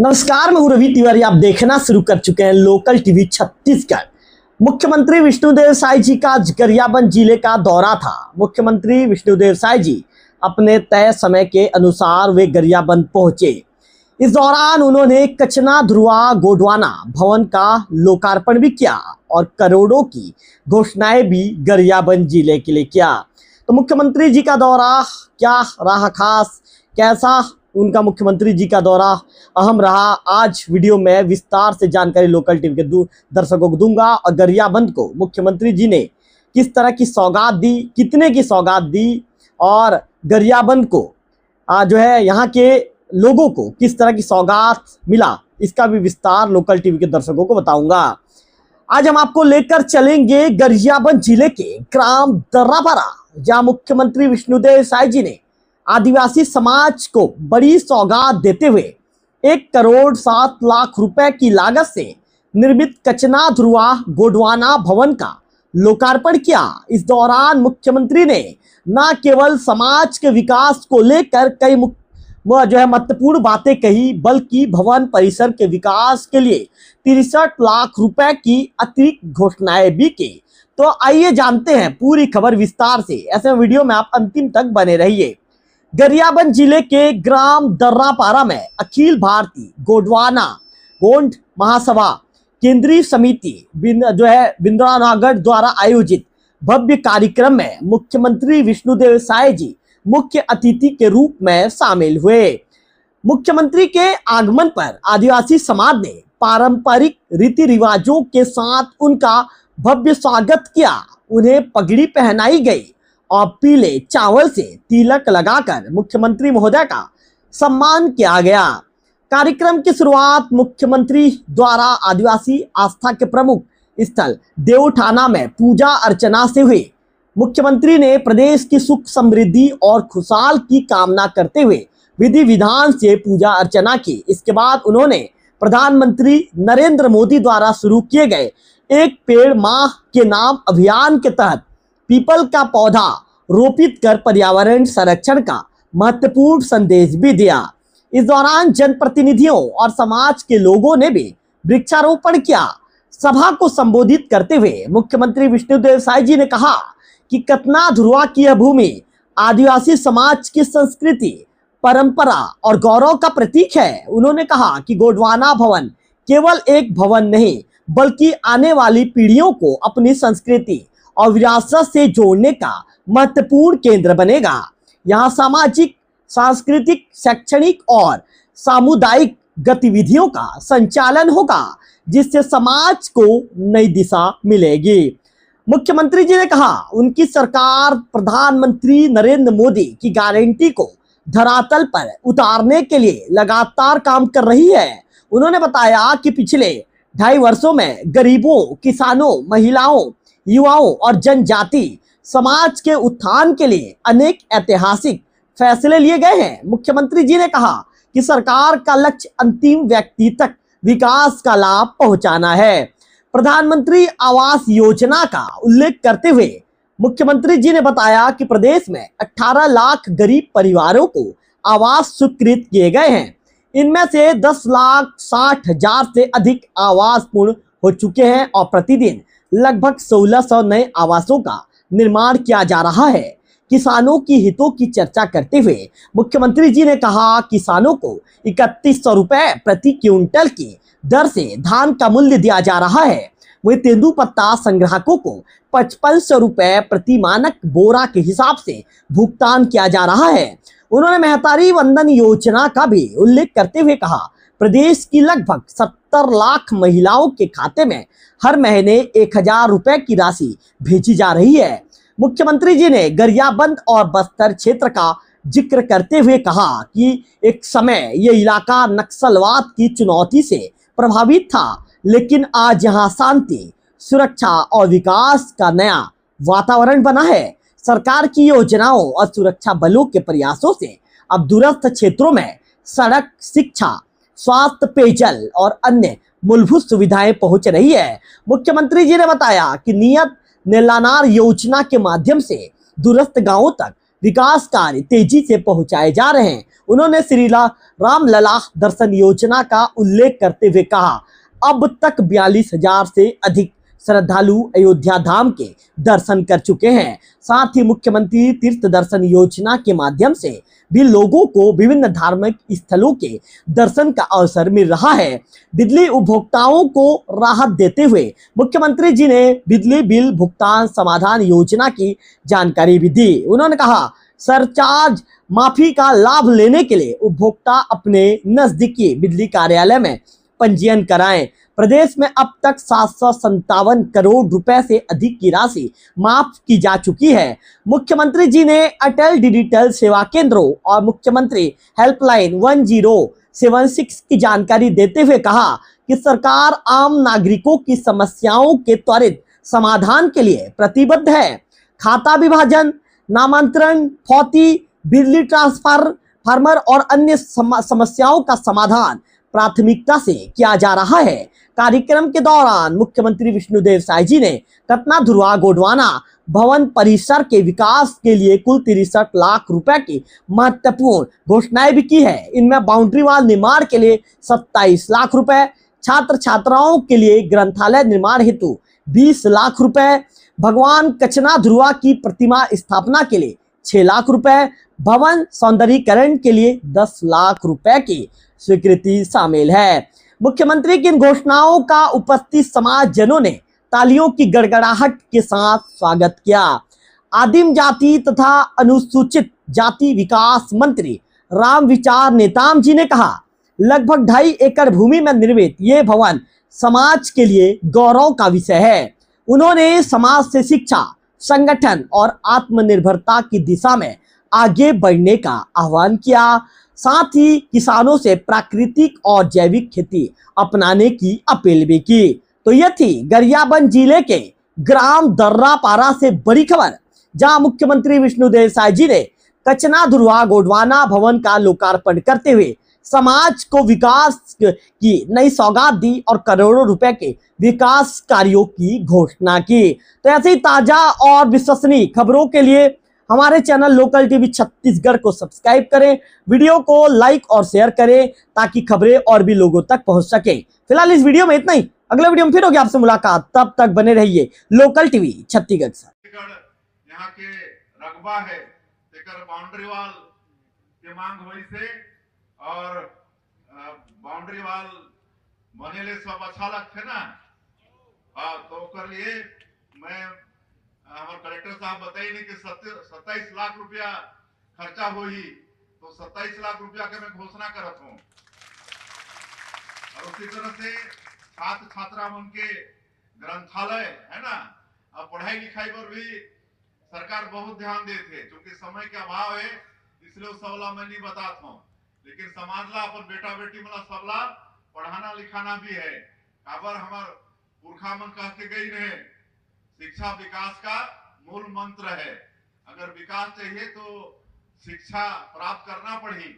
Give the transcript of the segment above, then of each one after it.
नमस्कार, मैं हूं रवि तिवारी। आप देखना शुरू कर चुके हैं लोकल टीवी छत्तीसगढ़। मुख्यमंत्री विष्णुदेव साय जी का गरियाबंद जिले का दौरा था। मुख्यमंत्री विष्णुदेव साय जी अपने तय समय के अनुसार वे गरियाबंद पहुंचे। इस दौरान उन्होंने कचना ध्रुवा गोडवाना भवन का लोकार्पण भी किया और करोड़ों की घोषणाएं भी गरियाबंद जिले के लिए किया। तो मुख्यमंत्री जी का दौरा क्या रहा खास, कैसा उनका मुख्यमंत्री जी का दौरा अहम रहा, आज वीडियो में विस्तार से जानकारी लोकल टीवी के दर्शकों को दूंगा। और गरियाबंद को मुख्यमंत्री जी ने किस तरह की सौगात दी, कितने की सौगात दी और गरियाबंद को जो है यहाँ के लोगों को किस तरह की सौगात मिला, इसका भी विस्तार लोकल टीवी के दर्शकों को बताऊंगा। आज हम आपको लेकर चलेंगे गरियाबंद जिले के ग्राम दर्रापारा, जहाँ मुख्यमंत्री विष्णुदेव साय जी ने आदिवासी समाज को बड़ी सौगात देते हुए 1,07,00,000 रुपए की लागत से निर्मित कचना ध्रुवा गोडवाना भवन का लोकार्पण किया। इस दौरान मुख्यमंत्री ने न केवल समाज के विकास को लेकर कई महत्वपूर्ण बातें कही, बल्कि भवन परिसर के विकास के लिए 63 लाख रुपए की अतिरिक्त घोषणाएं भी की। तो आइए जानते हैं पूरी खबर विस्तार से। ऐसे वीडियो में आप अंतिम तक बने रहिए। गरियाबंद जिले के ग्राम दर्रापारा में अखिल भारतीय गोंडवाना गोंड महासभा केंद्रीय समिति बिंद्रानागढ़ द्वारा आयोजित भव्य कार्यक्रम में मुख्यमंत्री विष्णुदेव साय जी मुख्य अतिथि के रूप में शामिल हुए। मुख्यमंत्री के आगमन पर आदिवासी समाज ने पारंपरिक रीति रिवाजों के साथ उनका भव्य स्वागत किया। उन्हें पगड़ी पहनाई गई और पीले चावल से तिलक लगाकर मुख्यमंत्री महोदय का सम्मान किया गया। कार्यक्रम की शुरुआत मुख्यमंत्री द्वारा आदिवासी आस्था के प्रमुख स्थल देवठाना में पूजा अर्चना से हुई। मुख्यमंत्री ने प्रदेश की सुख समृद्धि और खुशहाल की कामना करते हुए विधि विधान से पूजा अर्चना की। इसके बाद उन्होंने प्रधानमंत्री नरेंद्र मोदी द्वारा शुरू किए गए एक पेड़ माह के नाम अभियान के तहत पीपल का पौधा रोपित कर पर्यावरण संरक्षण का महत्वपूर्ण संदेश भी दिया। इस दौरान जनप्रतिनिधियों और समाज के लोगों ने भी वृक्षारोपण किया। सभा को संबोधित करते हुए मुख्यमंत्री विष्णुदेव साय जी ने कहा कि कचना ध्रुवा की यह भूमि आदिवासी समाज की संस्कृति, परंपरा और गौरव का प्रतीक है। उन्होंने कहा कि गोडवाना भवन केवल एक भवन नहीं, बल्कि आने वाली पीढ़ियों को अपनी संस्कृति और विरासत से जोड़ने का महत्वपूर्ण केंद्र बनेगा। यहाँ सामाजिक, सांस्कृतिक, शैक्षणिक और सामुदायिक गतिविधियों का संचालन होगा, जिससे समाज को नई दिशा मिलेगी। मुख्यमंत्री जी ने कहा उनकी सरकार प्रधानमंत्री नरेंद्र मोदी की गारंटी को धरातल पर उतारने के लिए लगातार काम कर रही है। उन्होंने बताया कि पिछले 2.5 वर्षों में गरीबों, किसानों, महिलाओं, युवाओं और जनजाति समाज के उत्थान के लिए अनेक ऐतिहासिक फैसले लिए गए हैं। मुख्यमंत्री जी ने कहा कि सरकार का लक्ष्य अंतिम व्यक्ति तक विकास का लाभ पहुंचाना है। प्रधानमंत्री आवास योजना का उल्लेख करते हुए मुख्यमंत्री जी ने बताया कि प्रदेश में 18 लाख गरीब परिवारों को आवास स्वीकृत किए गए हैं। इनमें से 10,60,000 से अधिक आवास पूर्ण हो चुके हैं और प्रतिदिन लगभग 1,600 नए आवासों का निर्माण किया जा रहा है। किसानों की हितों की चर्चा करते हुए मुख्यमंत्री जी ने कहा किसानों को 3,100 रुपए प्रति क्विंटल की दर से धान का मूल्य दिया जा रहा है। वही तेंदुपत्ता संग्राहकों को 5,500 रुपए प्रति मानक बोरा के हिसाब से भुगतान किया जा रहा है। उन्होंने महतारी वंदन योजना का भी उल्लेख करते हुए कहा प्रदेश की लगभग 70 लाख महिलाओं के खाते में हर महीने 1,000 रुपए की राशि भेजी जा रही है। मुख्यमंत्री जी ने गरियाबंद और बस्तर क्षेत्र का जिक्र करते हुए कहा कि एक समय ये इलाका नक्सलवाद की चुनौती से प्रभावित था, लेकिन आज यहाँ शांति, सुरक्षा और विकास का नया वातावरण बना है। सरकार की योजनाओं और सुरक्षा बलों के प्रयासों से अब दूरस्थ क्षेत्रों में सड़क, शिक्षा, स्वास्थ्य, पेयजल और अन्य मूलभूत सुविधाएं पहुंच रही है। मुख्यमंत्री जी ने बताया कि नियत नेलानार योजना के माध्यम से दूरस्थ गांवों तक विकास कार्य तेजी से पहुंचाए जा रहे हैं। उन्होंने श्री रामलला दर्शन योजना का उल्लेख करते हुए कहा, अब तक 42,000 से अधिक श्रद्धालु अयोध्या धाम के दर्शन कर चुके हैं। साथ ही मुख्यमंत्री तीर्थ दर्शन योजना के माध्यम से भी लोगों को विभिन्न धार्मिक स्थलों के दर्शन का अवसर मिल रहा है। बिजली उपभोक्ताओं को राहत देते हुए मुख्यमंत्री जी ने बिजली बिल भुगतान समाधान योजना की जानकारी भी दी। उन्होंने कहा, सरचार्ज माफी का लाभ लेने के लिए उपभोक्ता अपने नजदीकी बिजली कार्यालय में पंजीयन कराएं। प्रदेश में अब तक 757 करोड़ रुपए से अधिक की राशि माफ की जा चुकी है। मुख्यमंत्री जी ने अटल डिजिटल सेवा केंद्रों और मुख्यमंत्री हेल्पलाइन 1076 की जानकारी देते हुए कहा कि सरकार आम नागरिकों की समस्याओं के त्वरित समाधान के लिए प्रतिबद्ध है। खाता विभाजन, नामांतरण, फौती, बिजली ट्रांसफार्मर और अन्य समस्याओं का समाधान प्राथमिकता से किया जा रहा है। कार्यक्रम के दौरान मुख्यमंत्री विष्णुदेव साय जी ने कतना धुरवा गोडवाना भवन परिसर के विकास के लिए कुल 63 लाख रुपए की महत्वपूर्ण घोषणाएं भी की है। इनमें बाउंड्री वॉल निर्माण के लिए 27 लाख रुपए, छात्र छात्राओं के लिए ग्रंथालय निर्माण हेतु 20 लाख रुपए, भगवान कचना ध्रुवा की प्रतिमा स्थापना के लिए 6 लाख रुपए, भवन सौंदर्यीकरण के लिए 10 लाख रुपए की स्वीकृति शामिल है। मुख्यमंत्री की इन घोषणाओं का उपस्थित समाजजनों ने तालियों की गड़गड़ाहट के साथ स्वागत किया। आदिम जाति तथा अनुसूचित जाति विकास मंत्री रामविचार नेताम जी ने कहा, लगभग 2.5 एकड़ भूमि में निर्मित ये भवन समाज के लिए गौरव का विषय है। उन्होंने समाज से शिक्षा, संगठन और आत्मनिर्भरता की दिशा में आगे बढ़ने का आह्वान किया। साथ ही किसानों से प्राकृतिक और जैविक खेती अपनाने की अपील भी की। तो यह थी गरियाबंद जिले के ग्राम दर्रापारा से बड़ी खबर, जहां मुख्यमंत्री विष्णुदेव साय जी ने कचना ध्रुवा गोडवाना भवन का लोकार्पण करते हुए समाज को विकास की नई सौगात दी और करोड़ों रुपए के विकास कार्यों की घोषणा की। तो ऐसे ही ताजा और विश्वसनीय खबरों के लिए हमारे चैनल लोकल टीवी छत्तीसगढ़ को सब्सक्राइब करें, वीडियो को लाइक और शेयर करें ताकि खबरें और भी लोगों तक पहुंच सके। फिलहाल इस वीडियो में इतना ही, अगले वीडियो में फिर होगी आपसे मुलाकात। तब तक बने रहिए लोकल टीवी छत्तीसगढ़ से। यहाँ के रकबा है बाउंड्री वॉल के मांग हुई से और बाउंड्री वॉल बनेले सब अच्छा लगते ना। तो कर लिए मैं हमारे कलेक्टर साहब बताइए नहीं कि 27 लाख रुपया खर्चा हुई, तो 27 लाख रुपया के मैं घोषणा करत हूँ। और उसी तरह से छात्र छात्रा उनके ग्रंथालय है ना, अब पढ़ाई लिखाई पर भी सरकार बहुत ध्यान देते, क्योंकि समय के अभाव है इसलिए वो सबला मैं नहीं बताता हूँ। लेकिन समाज ला अपन बेटा बेटी मला सबला पढ़ाना लिखाना भी है। काबर हमार पुरखा मन कह के गई रहे, शिक्षा विकास का मूल मंत्र है। अगर विकास चाहिए तो शिक्षा प्राप्त करना पड़ी।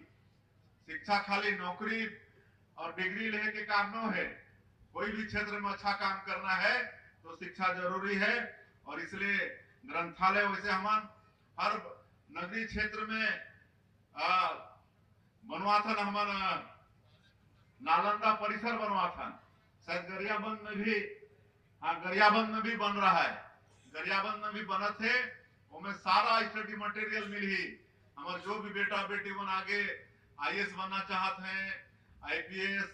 शिक्षा खाली नौकरी और डिग्री लेने के काम न है। कोई भी क्षेत्र में अच्छा काम करना है तो शिक्षा जरूरी है। और इसलिए ग्रंथालय वैसे हम हर नगरीय क्षेत्र में बनवा था, हमारा नालंदा परिसर बनवा था। शायद गरियाबंद में भी, हाँ गरियाबंद में भी बन रहा है। गरियाबंद में भी बना थे, उसमें सारा स्टडी मटेरियल मिली। हमारे जो भी बेटा बेटी बन आगे IAS बनना चाहते हैं, IPS,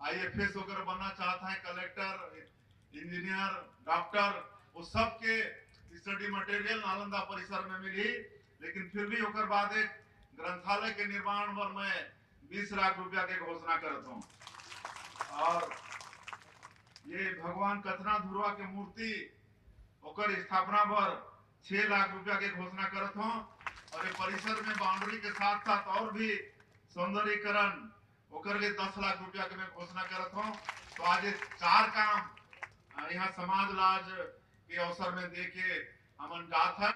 IFS वगैरह बनना चाहते हैं, कलेक्टर, इंजीनियर, डॉक्टर, वो सब के स्टडी मटेरियल नालंदा परिसर में मिली। लेकिन फिर भी ओकर बाद एक ग्रंथालय के निर्माण पर मैं 20 लाख रुपया के घोषणा करता हूँ। और ये भगवान कचना ध्रुवा के मूर्ति ओकर स्थापना पर 6 लाख रुपया के घोषणा करत हूँ। और ये परिसर में बाउंड्री के साथ साथ और भी सौंदर्यीकरण ओकर लिए 10 लाख रुपया के मैं घोषणा करत हूँ। तो आज 4 काम यहाँ समाज लाज के अवसर में दे के हमन जात है।